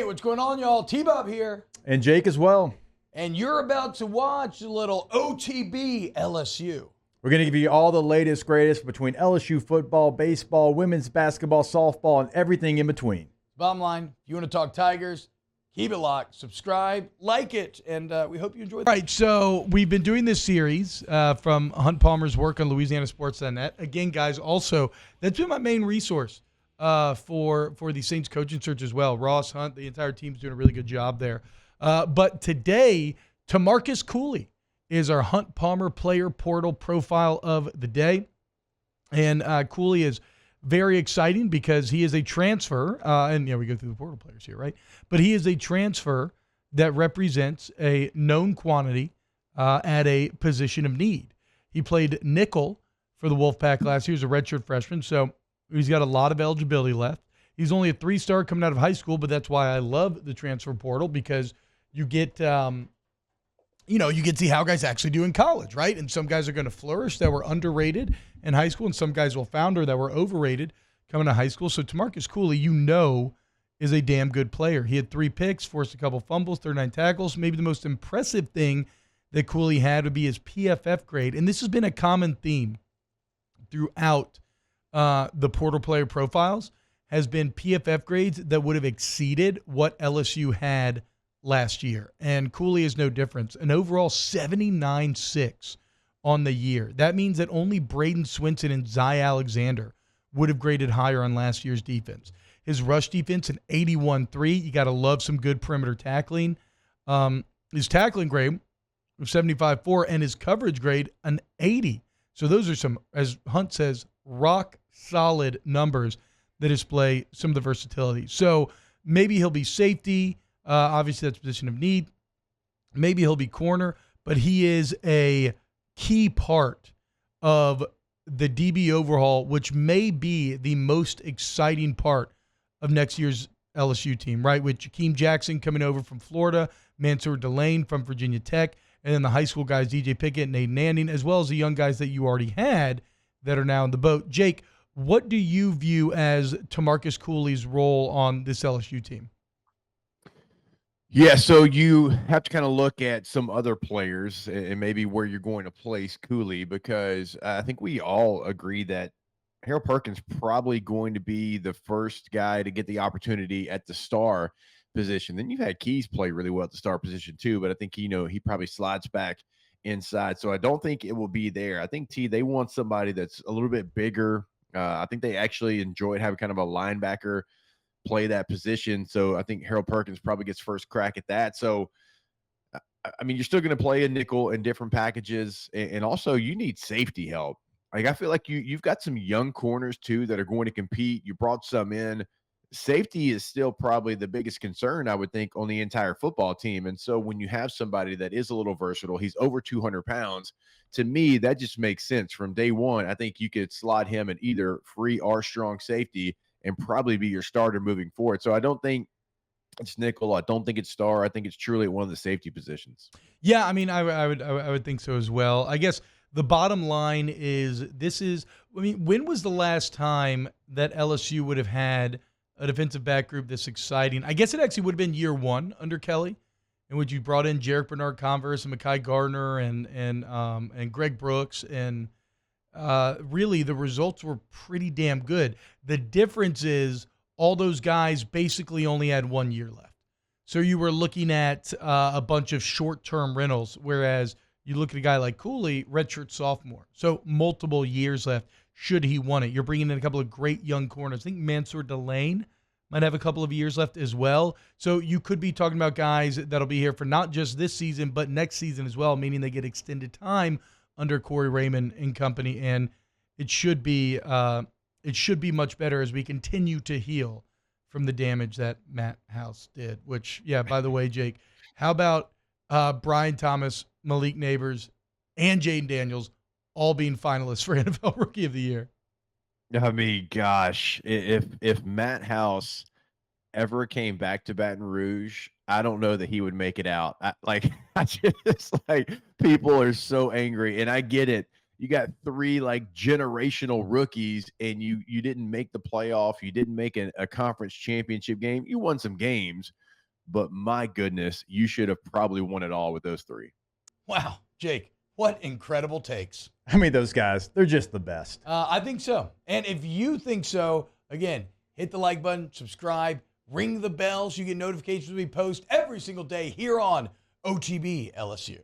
what's going on, y'all? T-Bob here. And Jake as well. And you're about to watch a little OTB LSU. We're going to give you all the latest, greatest between LSU football, baseball, women's basketball, softball, and everything in between. Bottom line, if you want to talk Tigers, keep it locked, subscribe, like it, and we hope you enjoy it. All right, so we've been doing this series from Hunt Palmer's work on LouisianaSports.net. Again, guys, also, that's been my main resource for the Saints coaching search as well. Ross, Hunt, the entire team's doing a really good job there. But today, Tamarcus Cooley is our Hunt Palmer player portal profile of the day. And Cooley is very exciting because he is a transfer. And, we go through the portal players here, right? But he is a transfer that represents a known quantity at a position of need. He played nickel for the Wolfpack last year. He was a redshirt freshman, so he's got a lot of eligibility left. He's only a 3-star coming out of high school, but that's why I love the transfer portal, because you get, you get to see how guys actually do in college, right? And some guys are going to flourish that were underrated in high school, and some guys will founder that were overrated coming to high school. So Tamarcus Cooley, is a damn good player. He had 3 picks, forced a couple fumbles, 39 tackles. Maybe the most impressive thing that Cooley had would be his PFF grade. And this has been a common theme throughout the portal player profiles, has been PFF grades that would have exceeded what LSU had last year. And Cooley is no difference. An overall 79.6 on the year. That means that only Braden Swinson and Zy Alexander would have graded higher on last year's defense. His rush defense, an 81.3. You got to love some good perimeter tackling. His tackling grade was 75.4, and his coverage grade, an 80. So those are some, as Hunt says, rock solid numbers that display some of the versatility. So maybe he'll be safety. Obviously, that's a position of need. Maybe he'll be corner, but he is a key part of the DB overhaul, which may be the most exciting part of next year's LSU team, right? With Jakeem Jackson coming over from Florida, Mansour Delane from Virginia Tech, and then the high school guys, DJ Pickett and Aiden Anding, as well as the young guys that you already had that are now in the boat. Jake, what do you view as Tamarcus Cooley's role on this LSU team? Yeah, so you have to kind of look at some other players and maybe where you're going to place Cooley, because I think we all agree that Harold Perkins probably going to be the first guy to get the opportunity at the star position. Then you've had Keys play really well at the star position too, but I think, he probably slides back inside. So I don't think it will be there. I think they want somebody that's a little bit bigger. I think they actually enjoyed having kind of a linebacker play that position. So I think Harold Perkins probably gets first crack at that. So, I mean, you're still going to play a nickel in different packages. And also you need safety help. Like, I feel like you've got some young corners too that are going to compete. You brought some in. Safety is still probably the biggest concern, I would think, on the entire football team. And so when you have somebody that is a little versatile, he's over 200 pounds. To me, that just makes sense from day one. I think you could slot him in either free or strong safety and probably be your starter moving forward. So I don't think it's nickel. I don't think it's star. I think it's truly at one of the safety positions. Yeah, I mean, I would think so as well. I guess the bottom line is when was the last time that LSU would have had a defensive back group this exciting? I guess it actually would have been year one under Kelly, in which you brought in Jarek Bernard-Converse and Mekhi Gardner and Greg Brooks, and really the results were pretty damn good. The difference is all those guys basically only had 1 year left. So you were looking at a bunch of short-term rentals, whereas you look at a guy like Cooley, redshirt sophomore. So multiple years left should he want it. You're bringing in a couple of great young corners. I think Mansour Delane might have a couple of years left as well. So you could be talking about guys that'll be here for not just this season, but next season as well, meaning they get extended time under Corey Raymond and company. And it should be much better as we continue to heal from the damage that Matt House did, which, yeah, by the way, Jake, how about Brian Thomas, Malik Neighbors, and Jaden Daniels all being finalists for NFL Rookie of the Year? I mean, gosh, if Matt House ever came back to Baton Rouge, I don't know that he would make it out. I just people are so angry, and I get it. You got 3 generational rookies, and you didn't make the playoff. You didn't make a conference championship game. You won some games, but my goodness, you should have probably won it all with those three. Wow, Jake, what incredible takes. I mean, those guys, they're just the best. I think so. And if you think so, again, hit the like button, subscribe, ring the bell so you get notifications when we post every single day here on OTB LSU.